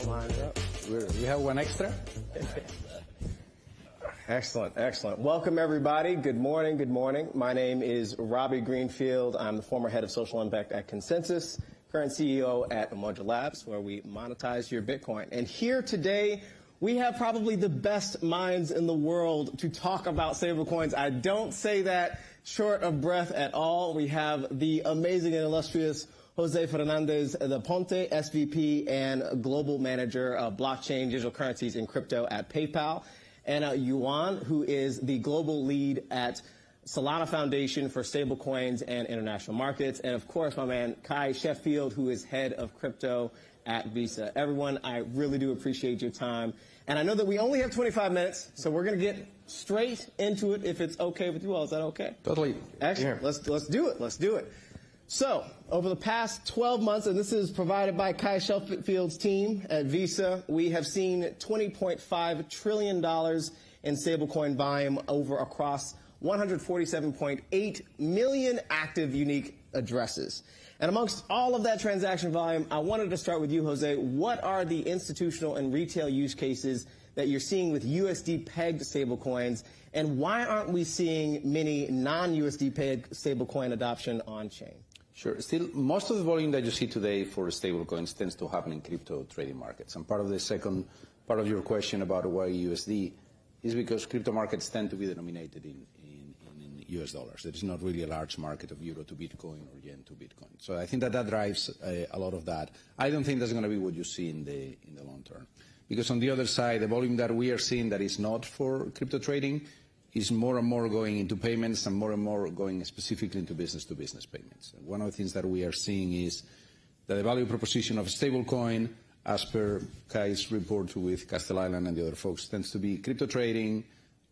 lines up. We have one extra. Excellent, excellent. Welcome, everybody. Good morning, good morning. My name is Robbie Greenfield. I'm the former head of social impact at Consensus, current CEO at Umoja Labs, where we monetize your Bitcoin. And here today, we have probably the best minds in the world to talk about stablecoins. I don't say that short of breath at all. We have the amazing and illustrious Jose Fernandez de Ponte, SVP and Global Manager of Blockchain, Digital Currencies, and Crypto at PayPal. And Yuan, who is the Global Lead at Solana Foundation for Stablecoins and International Markets. And, of course, my man Kai Sheffield, who is Head of Crypto at Visa. Everyone, I really do appreciate your time. And I know that we only have 25 minutes, so we're going to get straight into it if it's okay with you all. Is that okay? Totally. Excellent. Yeah. Let's do it. Let's do it. So, over the past 12 months, and this is provided by Kai Sheffield's team at Visa, we have seen $20.5 trillion in stablecoin volume across 147.8 million active unique addresses. And amongst all of that transaction volume, I wanted to start with you, Jose. What are the institutional and retail use cases that you're seeing with USD-pegged stablecoins, and why aren't we seeing many non-USD-pegged stablecoin adoption on-chain? Sure. Still, most of the volume that you see today for stablecoins tends to happen in crypto trading markets. And part of the second part of your question about why USD is because crypto markets tend to be denominated in US dollars. There is not really a large market of euro to Bitcoin or yen to Bitcoin. So I think that drives a lot of that. I don't think that's going to be what you see in the long term. Because on the other side, the volume that we are seeing that is not for crypto trading is more and more going into payments and more going specifically into business-to-business payments. One of the things that we are seeing is that the value proposition of stablecoin, as per Kai's report with Castle Island and the other folks, tends to be crypto trading,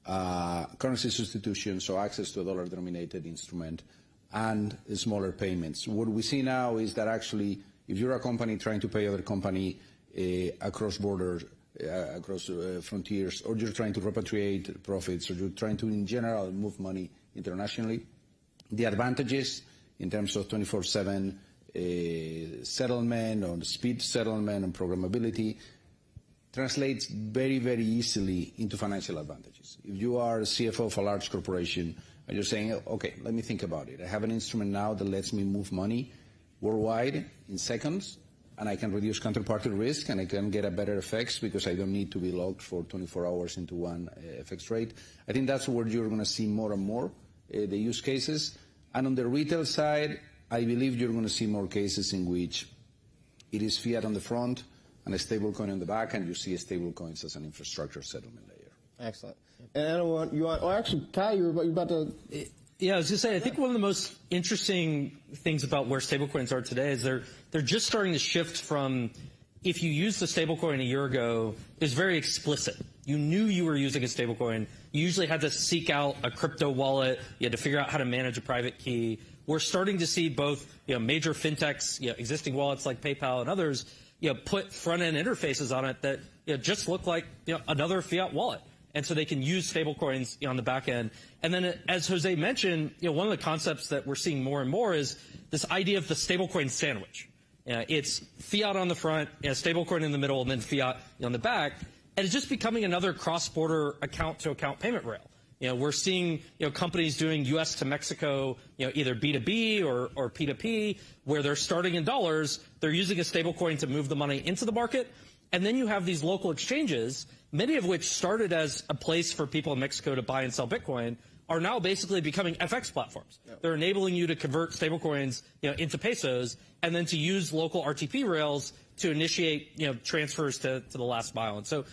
currency substitution, so access to a dollar-denominated instrument, and smaller payments. What we see now is that actually, if you're a company trying to pay other company across borders, across frontiers, or you're trying to repatriate profits, or you're trying to, in general, move money internationally, the advantages in terms of 24/7 settlement, or speed settlement, and programmability translates very, very easily into financial advantages. If you are a CFO of a large corporation and you're saying, okay, let me think about it. I have an instrument now that lets me move money worldwide in seconds, and I can reduce counterparty risk, and I can get a better FX because I don't need to be locked for 24 hours into one FX rate. I think that's where you're going to see more and more the use cases. And on the retail side, I believe you're going to see more cases in which it is fiat on the front and a stablecoin on the back, and you see stablecoins as an infrastructure settlement layer. Excellent. And I don't want you on. Oh, actually, Kai, you were about to. Yeah, I was going to say, I think one of the most interesting things about where stablecoins are today is they're just starting to shift from, if you used the stablecoin a year ago, it was very explicit. You knew you were using a stablecoin. You usually had to seek out a crypto wallet. You had to figure out how to manage a private key. We're starting to see both, major fintechs, existing wallets like PayPal and others, put front-end interfaces on it that just look like another fiat wallet. And so they can use stablecoins on the back end. And then, as Jose mentioned, one of the concepts that we're seeing more and more is this idea of the stablecoin sandwich. It's fiat on the front, stablecoin in the middle, and then fiat on the back. And it's just becoming another cross-border account-to-account payment rail. We're seeing companies doing U.S. to Mexico, either B2B or P2P, where they're starting in dollars. They're using a stablecoin to move the money into the market. And then you have these local exchanges, many of which started as a place for people in Mexico to buy and sell Bitcoin, are now basically becoming FX platforms. Yep. They're enabling you to convert stablecoins into pesos, and then to use local RTP rails to initiate transfers to the last mile. And so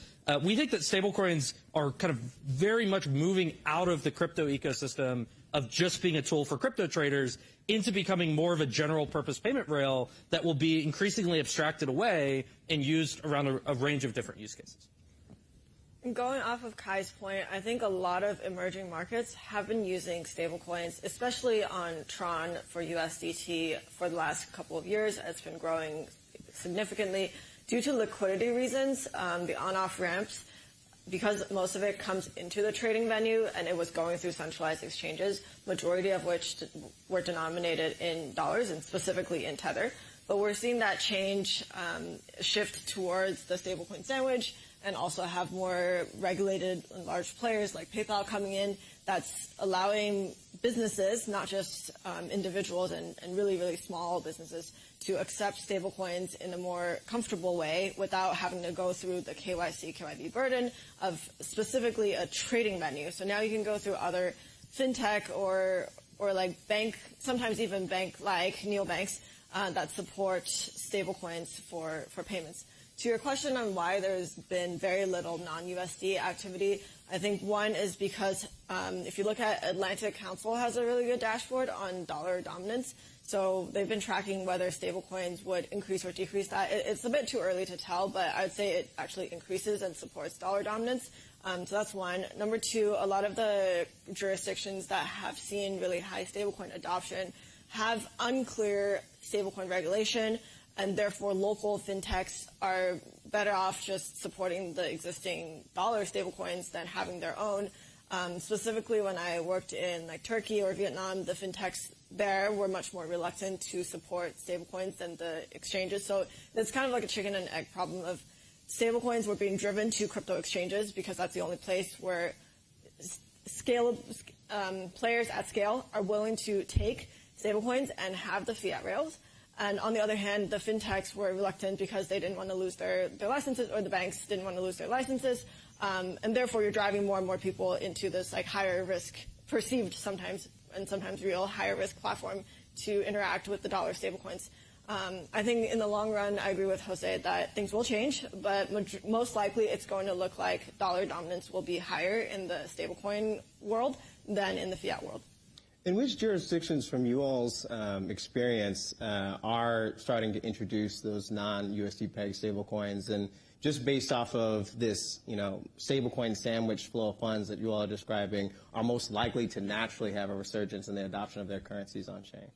we think that stablecoins are kind of very much moving out of the crypto ecosystem of just being a tool for crypto traders into becoming more of a general purpose payment rail that will be increasingly abstracted away and used around a range of different use cases. And going off of Kai's point, I think a lot of emerging markets have been using stablecoins, especially on Tron for USDT for the last couple of years. It's been growing significantly due to liquidity reasons. The on-off ramps, because most of it comes into the trading venue and it was going through centralized exchanges, majority of which were denominated in dollars and specifically in Tether. But we're seeing that change shift towards the stablecoin sandwich, and also have more regulated and large players like PayPal coming in that's allowing businesses, not just individuals and really, really small businesses, to accept stablecoins in a more comfortable way without having to go through the KYC, KYB burden of specifically a trading venue. So now you can go through other fintech or like bank, sometimes even bank-like neobanks that support stablecoins for payments. To your question on why there's been very little non-USD activity, I think one is because if you look at Atlantic Council has a really good dashboard on dollar dominance. So they've been tracking whether stablecoins would increase or decrease that. It's a bit too early to tell, but I would say it actually increases and supports dollar dominance. So that's one. Number two, a lot of the jurisdictions that have seen really high stablecoin adoption have unclear stablecoin regulation, and therefore local fintechs are better off just supporting the existing dollar stablecoins than having their own. Specifically, when I worked in like Turkey or Vietnam, the fintechs there were much more reluctant to support stablecoins than the exchanges. So it's kind of like a chicken and egg problem of stablecoins were being driven to crypto exchanges because that's the only place where players at scale are willing to take stablecoins and have the fiat rails. And on the other hand, the fintechs were reluctant because they didn't want to lose their licenses, or the banks didn't want to lose their licenses. And therefore, you're driving more and more people into this like higher risk, perceived sometimes, and sometimes real, higher risk platform to interact with the dollar stablecoins. I think in the long run, I agree with Jose that things will change, but most likely it's going to look like dollar dominance will be higher in the stablecoin world than in the fiat world. In which jurisdictions from you all's experience are starting to introduce those non-USD peg stablecoins, and just based off of this, stablecoin sandwich flow of funds that you all are describing, are most likely to naturally have a resurgence in the adoption of their currencies on chain?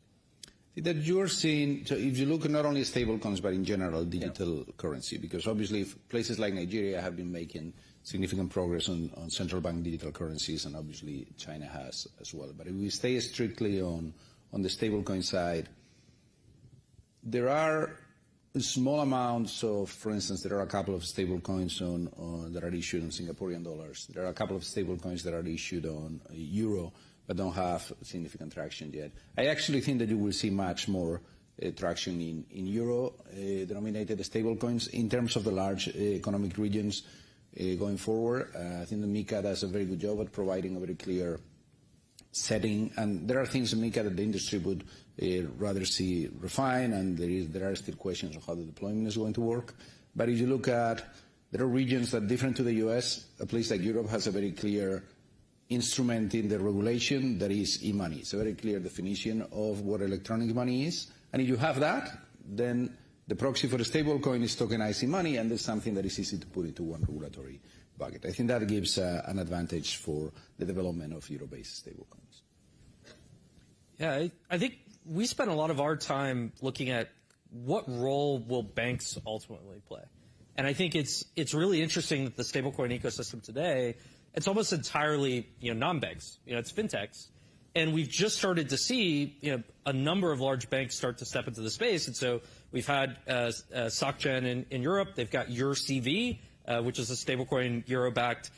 That you're seeing, so if you look at not only stablecoins but in general digital currency, because obviously places like Nigeria have been making significant progress on central bank digital currencies, and obviously China has as well. But if we stay strictly on the stablecoin side, there are small amounts of, for instance, there are a couple of stablecoins that are issued on Singaporean dollars. There are a couple of stablecoins that are issued on euro, but don't have significant traction yet. I actually think that you will see much more traction in euro-denominated stablecoins in terms of the large economic regions going forward. I think the MiCA does a very good job at providing a very clear setting, and there are things in MiCA that the industry would rather see refined, and there are still questions of how the deployment is going to work. But if you look at, there are regions that, different to the US, a place like Europe has a very clear instrument in the regulation that is e-money. It's a very clear definition of what electronic money is, and if you have that, then the proxy for a stablecoin is tokenized e-money, and there's something that is easy to put into one regulatory bucket. I think that gives an advantage for the development of euro-based stablecoins. Yeah, I think we spent a lot of our time looking at what role will banks ultimately play. And I think it's really interesting that the stablecoin ecosystem today, it's almost entirely non-banks. It's fintechs. And we've just started to see a number of large banks start to step into the space. And so we've had SocGen in Europe. They've got EuroCV, which is a stablecoin euro-backed.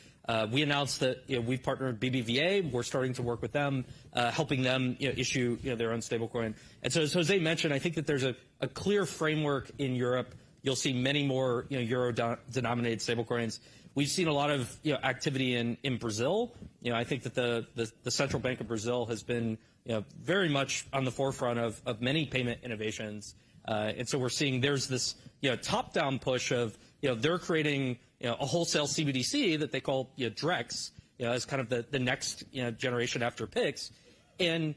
We announced that we've partnered with BBVA. We're starting to work with them, helping them issue their own stablecoin. And so as Jose mentioned, I think that there's a clear framework in Europe. You'll see many more euro-denominated stablecoins. We've seen a lot of activity in Brazil. I think that the Central Bank of Brazil has been very much on the forefront of many payment innovations. And so we're seeing there's this top-down push of they're creating a wholesale CBDC that they call DREX as kind of the next generation after PIX. And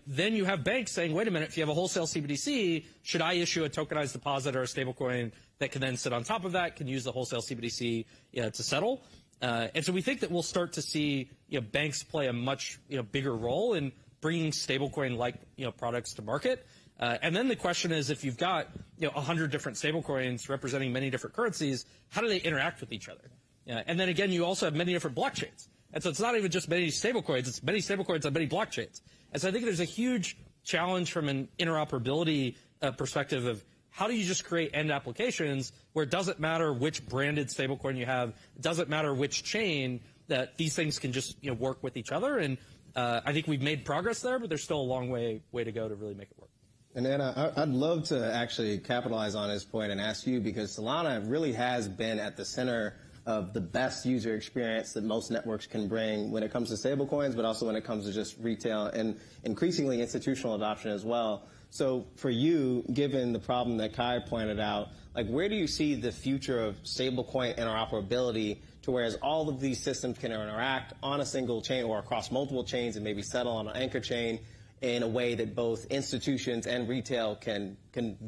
then you have banks saying, wait a minute, if you have a wholesale CBDC, should I issue a tokenized deposit or a stablecoin that can then sit on top of that, can use the wholesale CBDC to settle? And so we think that we'll start to see banks play a much bigger role in bringing stablecoin-like products to market. And then the question is, if you've got 100 different stablecoins representing many different currencies, how do they interact with each other? And then again, you also have many different blockchains. And so it's not even just many stablecoins, it's many stablecoins on many blockchains. And so I think there's a huge challenge from an interoperability perspective of how do you just create end applications where it doesn't matter which branded stablecoin you have, it doesn't matter which chain, that these things can just work with each other. And I think we've made progress there, but there's still a long way to go to really make it work. And Anna, I'd love to actually capitalize on this point and ask you, because Solana really has been at the center of the best user experience that most networks can bring when it comes to stablecoins, but also when it comes to just retail and increasingly institutional adoption as well. So for you, given the problem that Kai pointed out, like where do you see the future of stablecoin interoperability to whereas all of these systems can interact on a single chain or across multiple chains and maybe settle on an anchor chain in a way that both institutions and retail can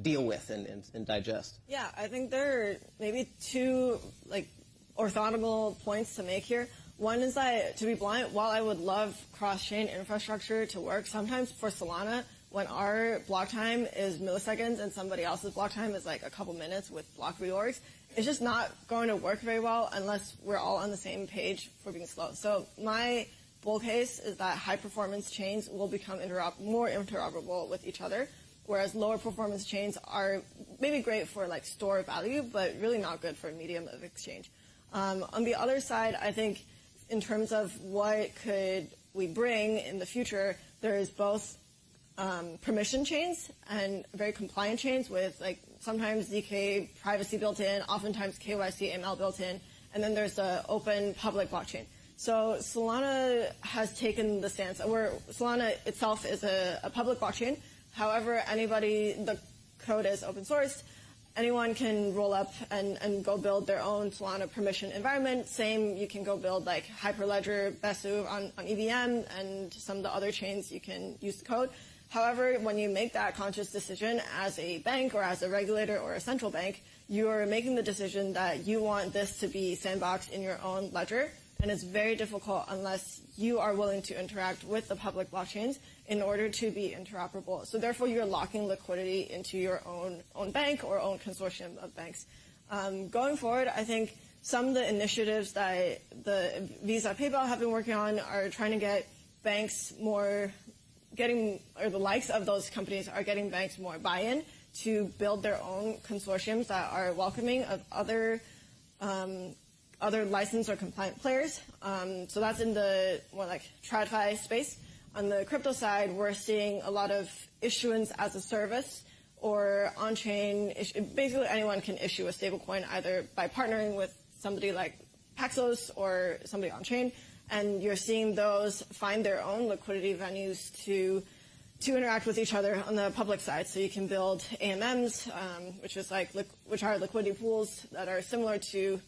deal with and digest? Yeah, I think there are maybe two orthogonal points to make here. One is that, to be blunt, while I would love cross-chain infrastructure to work, sometimes for Solana, when our block time is milliseconds and somebody else's block time is like a couple minutes with block reorgs, it's just not going to work very well unless we're all on the same page for being slow. So my bull case is that high-performance chains will become more interoperable with each other, whereas lower-performance chains are maybe great for like store value, but really not good for medium of exchange. On the other side, I think in terms of what could we bring in the future, there is both permission chains and very compliant chains with like sometimes ZK privacy built in, oftentimes KYC ML built in, and then there's the open public blockchain. So Solana has taken the stance where Solana itself is a public blockchain. However, the code is open source. Anyone can roll up and go build their own Solana permission environment. Same, you can go build like Hyperledger, Besu on EVM, and some of the other chains you can use the code. However, when you make that conscious decision as a bank or as a regulator or a central bank, you're making the decision that you want this to be sandboxed in your own ledger. And it's very difficult unless you are willing to interact with the public blockchains in order to be interoperable. So therefore, you're locking liquidity into your own bank or own consortium of banks. Going forward, I think some of the initiatives that the Visa, PayPal have been working on are trying to get banks the likes of those companies are getting banks more buy-in to build their own consortiums that are welcoming of other licensed or compliant players. So that's in the more like TradFi space. On the crypto side, we're seeing a lot of issuance as a service or on-chain. Basically, anyone can issue a stablecoin either by partnering with somebody like Paxos or somebody on-chain. And you're seeing those find their own liquidity venues to interact with each other on the public side. So you can build AMMs, which are liquidity pools that are similar to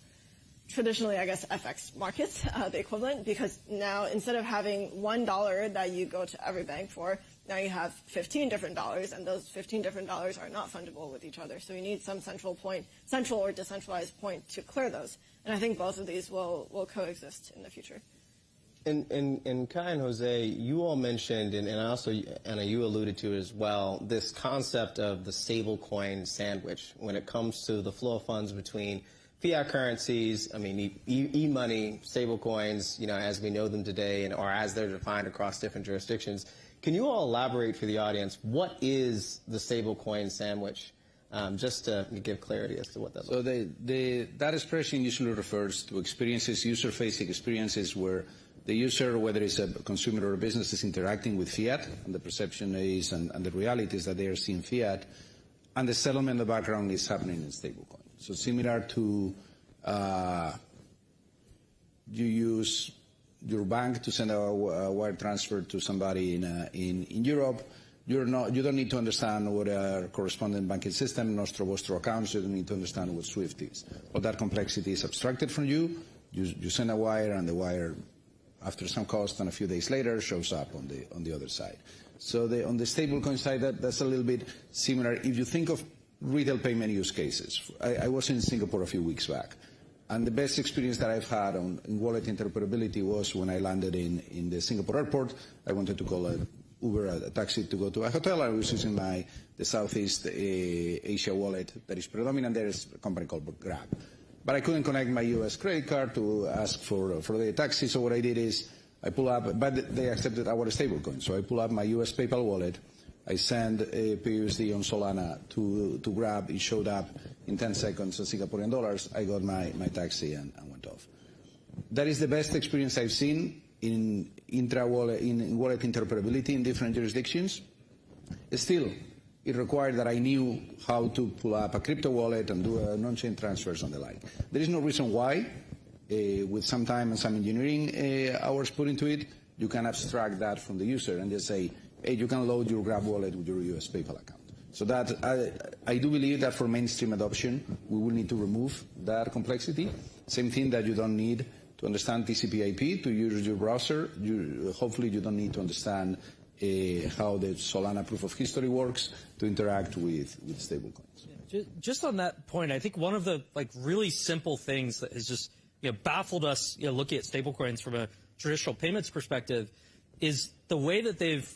traditionally, I guess, FX markets, the equivalent, because now instead of having $1 that you go to every bank for, now you have 15 different dollars, and those 15 different dollars are not fungible with each other. So you need some central or decentralized point to clear those. And I think both of these will coexist in the future. And Kai and Jose, you all mentioned, and also, Anna, you alluded to as well, this concept of the stablecoin sandwich when it comes to the flow of funds between fiat currencies, e-money, stablecoins, as we know them today, or as they're defined across different jurisdictions. Can you all elaborate for the audience, what is the stablecoin sandwich? Just to give clarity as to what that looks like. So that expression usually refers to user-facing experiences where the user, whether it's a consumer or a business, is interacting with fiat, and the perception is, and the reality is that they are seeing fiat, and the settlement in the background is happening in stablecoin. So similar to you use your bank to send a wire transfer to somebody in Europe, you don't need to understand what a correspondent banking system, nostro vostro accounts, you don't need to understand what SWIFT is. All that complexity is abstracted from you. You send a wire, and the wire, after some cost and a few days later, shows up on the other side. So on the stablecoin side, that's a little bit similar. If you think of retail payment use cases, I was in Singapore a few weeks back, and the best experience that I've had in wallet interoperability was when I landed in the Singapore airport. I wanted to call a taxi to go to a hotel. I was using the Southeast Asia wallet that is predominant. There is a company called Grab. But I couldn't connect my U.S. credit card to ask for the taxi, so what I did is I pull up, but they accepted our stablecoin. So I pull up my U.S. PayPal wallet, I send a PUSD on Solana to Grab. It showed up in 10 seconds as Singaporean dollars. I got my taxi and went off. That is the best experience I've seen in wallet interoperability in different jurisdictions. Still, it required that I knew how to pull up a crypto wallet and do non-chain transfers and the like. There is no reason why, with some time and some engineering hours put into it, you can abstract that from the user and just say, hey, you can load your Grab wallet with your US PayPal account. So that I do believe that for mainstream adoption, we will need to remove that complexity. Same thing that you don't need to understand TCP/IP to use your browser. Hopefully you don't need to understand how the Solana proof of history works to interact with stablecoins. Yeah, just on that point, I think one of the really simple things that has just baffled us looking at stablecoins from a traditional payments perspective is the way that they've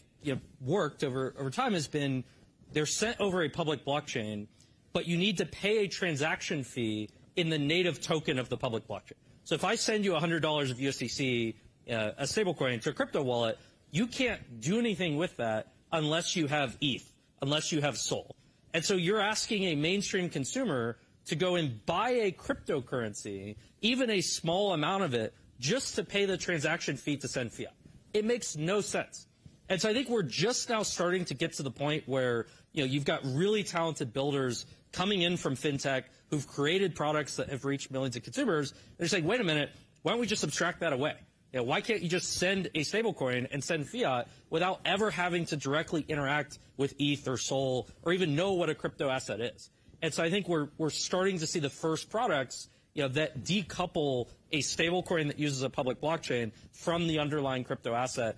worked over time has been they're sent over a public blockchain, but you need to pay a transaction fee in the native token of the public blockchain. So if I send you $100 of USDC, a stablecoin, to a crypto wallet, you can't do anything with that unless you have ETH, unless you have SOL. And so you're asking a mainstream consumer to go and buy a cryptocurrency, even a small amount of it, just to pay the transaction fee to send fiat. It makes no sense. And so I think we're just now starting to get to the point where you've got really talented builders coming in from fintech who've created products that have reached millions of consumers. They're saying, wait a minute, why don't we just abstract that away? Why can't you just send a stablecoin and send fiat without ever having to directly interact with ETH or SOL or even know what a crypto asset is? And so I think we're starting to see the first products that decouple a stablecoin that uses a public blockchain from the underlying crypto asset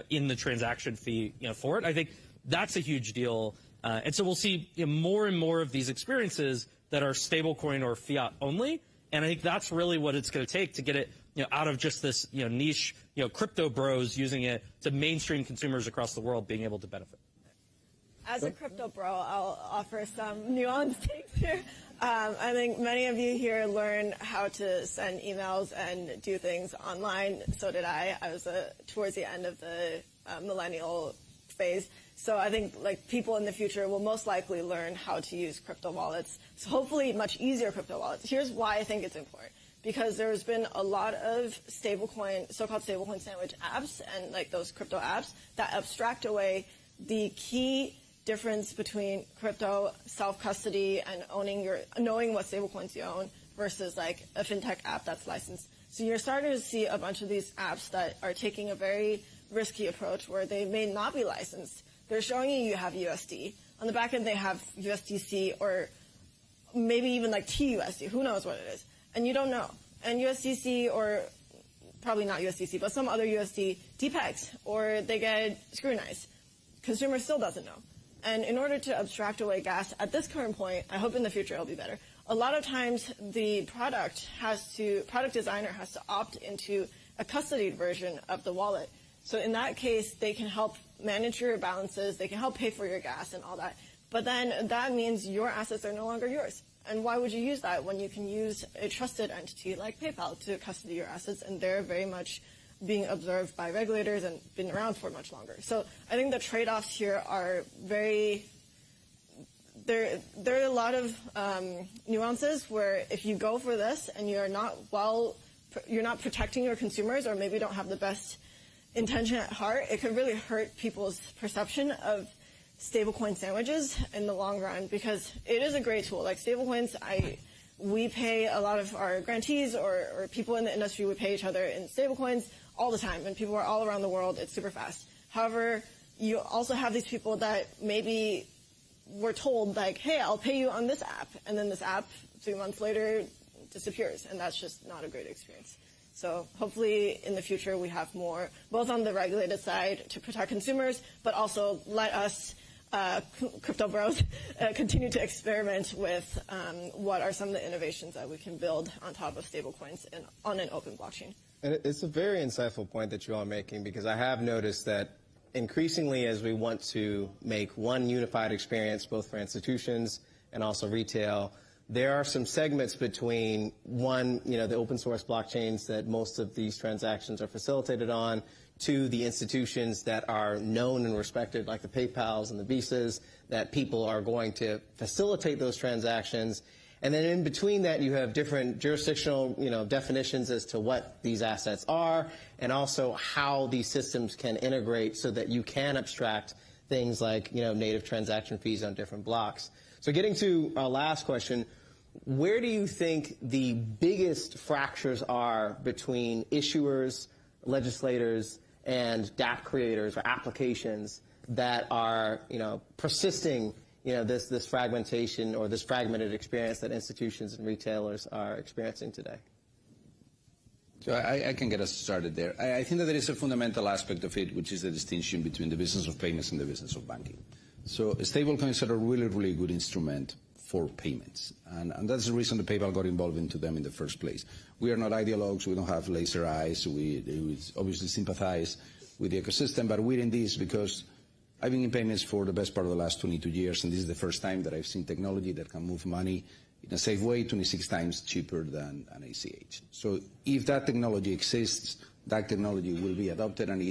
in the transaction fee for it. I think that's a huge deal. And so we'll see more and more of these experiences that are stablecoin or fiat only. And I think that's really what it's going to take to get it out of just this niche crypto bros using it to mainstream consumers across the world being able to benefit. As a crypto bro, I'll offer some nuanced takes here. I think many of you here learned how to send emails and do things online. So did I. I was towards the end of the millennial phase. So I think people in the future will most likely learn how to use crypto wallets. So hopefully much easier crypto wallets. Here's why I think it's important. Because there's been a lot of so-called stablecoin sandwich apps and those crypto apps that abstract away the key difference between crypto self-custody and knowing what stablecoins you own versus a fintech app that's licensed. So you're starting to see a bunch of these apps that are taking a very risky approach where they may not be licensed. They're showing you have USD. On the back end, they have USDC or maybe even TUSD. Who knows what it is? And you don't know. And USDC, or probably not USDC, but some other USD depegs, or they get scrutinized. Consumer still doesn't know. And in order to abstract away gas at this current point, I hope in the future it'll be better. A lot of times the product designer has to opt into a custodied version of the wallet. So in that case, they can help manage your balances, they can help pay for your gas and all that. But then that means your assets are no longer yours. And why would you use that when you can use a trusted entity like PayPal to custody your assets, and they're very much being observed by regulators and been around for much longer. So I think the trade-offs here are there are a lot of nuances where if you go for this and you're not protecting your consumers, or maybe don't have the best intention at heart, it could really hurt people's perception of stablecoin sandwiches in the long run, because it is a great tool. Stablecoins, we pay a lot of our grantees or people in the industry, we pay each other in stablecoins all the time, and people are all around the world. It's super fast. However, you also have these people that maybe were told hey, I'll pay you on this app, and then this app 3 months later disappears, and that's just not a great experience. So hopefully in the future we have more, both on the regulated side to protect consumers, but also let us crypto bros continue to experiment with what are some of the innovations that we can build on top of stablecoins and on an open blockchain. And it's a very insightful point that you all are making, because I have noticed that increasingly as we want to make one unified experience both for institutions and also retail, there are some segments between the open source blockchains that most of these transactions are facilitated on. to the institutions that are known and respected, like the PayPals and the Visas, that people are going to facilitate those transactions. And then in between that, you have different jurisdictional, definitions as to what these assets are, and also how these systems can integrate so that you can abstract things like, native transaction fees on different blocks. So getting to our last question, where do you think the biggest fractures are between issuers, legislators, and dApp creators or applications that are, persisting this fragmentation or this fragmented experience that institutions and retailers are experiencing today? So I can get us started there. I think that there is a fundamental aspect of it, which is the distinction between the business of payments and the business of banking. So stablecoins are a really, really good instrument for payments. And that's the reason the PayPal got involved into them in the first place. We are not ideologues. We don't have laser eyes. We obviously sympathize with the ecosystem, but we're in this because I've been in payments for the best part of the last 22 years, and this is the first time that I've seen technology that can move money in a safe way 26 times cheaper than an ACH. So if that technology exists, that technology will be adopted and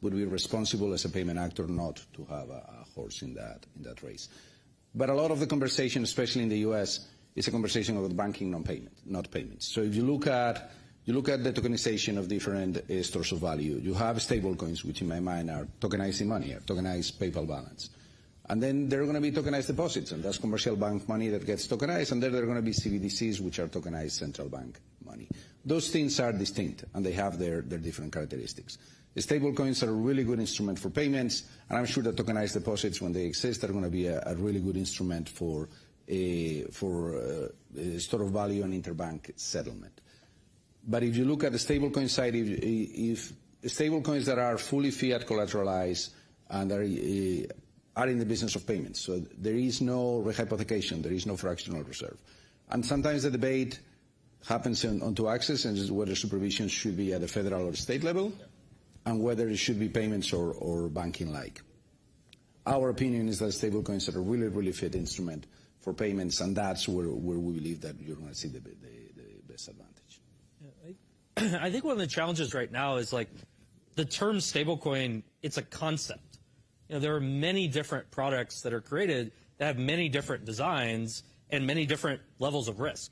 would be responsible as a payment actor not to have a horse in that race. But a lot of the conversation, especially in the US, is a conversation about banking, not payments. So if you look at the tokenization of different stores of value, you have stablecoins, which in my mind are tokenizing money, are tokenized PayPal balance. And then there are going to be tokenized deposits, and that's commercial bank money that gets tokenized, and then there are going to be CBDCs, which are tokenized central bank money. Those things are distinct, and they have their different characteristics. The stablecoins are a really good instrument for payments, and I'm sure that tokenized deposits, when they exist, are going to be a really good instrument for store of value and interbank settlement. But if you look at the stablecoin side, if stablecoins that are fully fiat collateralized and are in the business of payments, so there is no rehypothecation, there is no fractional reserve. And sometimes the debate happens on two axes, and is whether supervision should be at the federal or state level, and whether it should be payments or banking-like. Our opinion is that stablecoins are a really, really fit instrument for payments, and that's where we believe that you're going to see the best advantage. I think one of the challenges right now is the term stablecoin, it's a concept. There are many different products that are created that have many different designs and many different levels of risk.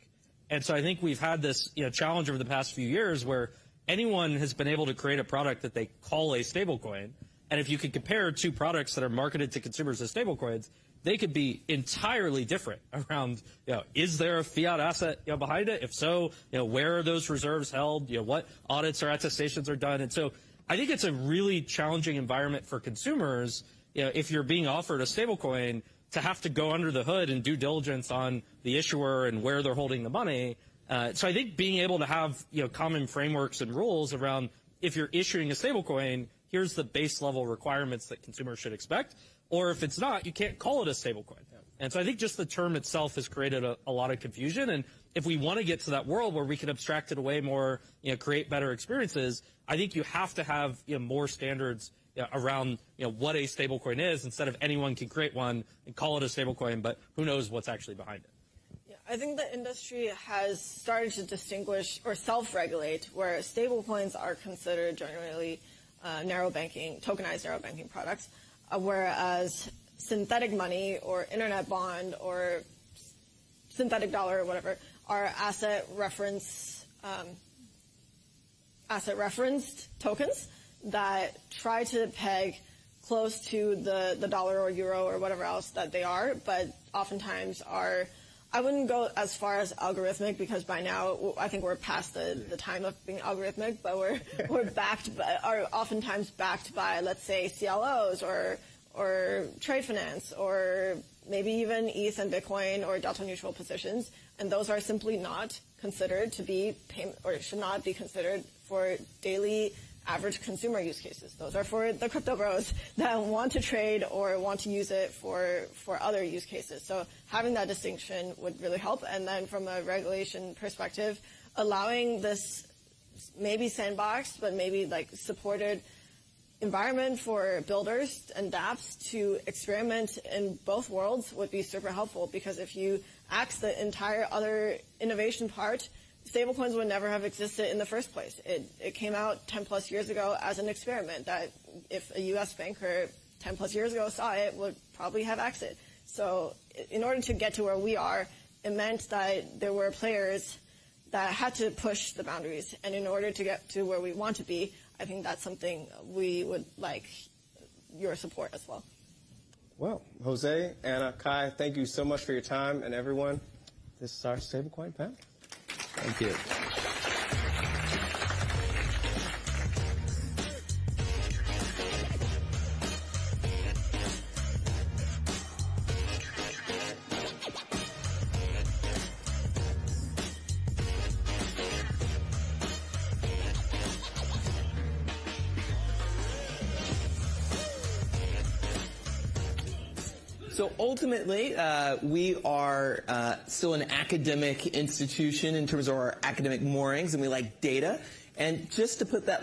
And so I think we've had this challenge over the past few years where anyone has been able to create a product that they call a stablecoin. And if you could compare two products that are marketed to consumers as stablecoins, they could be entirely different around, is there a fiat asset behind it? If so, where are those reserves held? What audits or attestations are done? And so I think it's a really challenging environment for consumers, if you're being offered a stablecoin, to have to go under the hood and due diligence on the issuer and where they're holding the money. So I think being able to have common frameworks and rules around, if you're issuing a stablecoin, here's the base level requirements that consumers should expect. Or if it's not, you can't call it a stablecoin. And so I think just the term itself has created a lot of confusion. And if we want to get to that world where we can abstract it away more, create better experiences, I think you have to have more standards around what a stablecoin is, instead of anyone can create one and call it a stablecoin, but who knows what's actually behind it. Yeah, I think the industry has started to distinguish or self-regulate, where stablecoins are considered generally tokenized narrow banking products, whereas synthetic money or internet bond or synthetic dollar or whatever are asset referenced tokens that try to peg close to the dollar or euro or whatever else that they are, but oftentimes are, I wouldn't go as far as algorithmic, because by now I think we're past the time of being algorithmic, but are oftentimes backed by, let's say, CLOs or trade finance, or maybe even ETH and Bitcoin or delta neutral positions, and those are simply not considered to be payment, or should not be considered for daily average consumer use cases. Those are for the crypto bros that want to trade or want to use it for other use cases. So having that distinction would really help. And then from a regulation perspective, allowing this maybe sandboxed, but maybe supported environment for builders and dApps to experiment in both worlds would be super helpful, because if you axe the entire other innovation part stablecoins would never have existed in the first place. It came out 10 plus years ago as an experiment that if a U.S. banker 10 plus years ago saw it, would probably have exit. So in order to get to where we are, it meant that there were players that had to push the boundaries. And in order to get to where we want to be, I think that's something we would like your support as well. Well, Jose, Anna, Kai, thank you so much for your time. And everyone, this is our Stablecoin panel. Thank you. So ultimately, we are still an academic institution in terms of our academic moorings, and we like data. And just to put that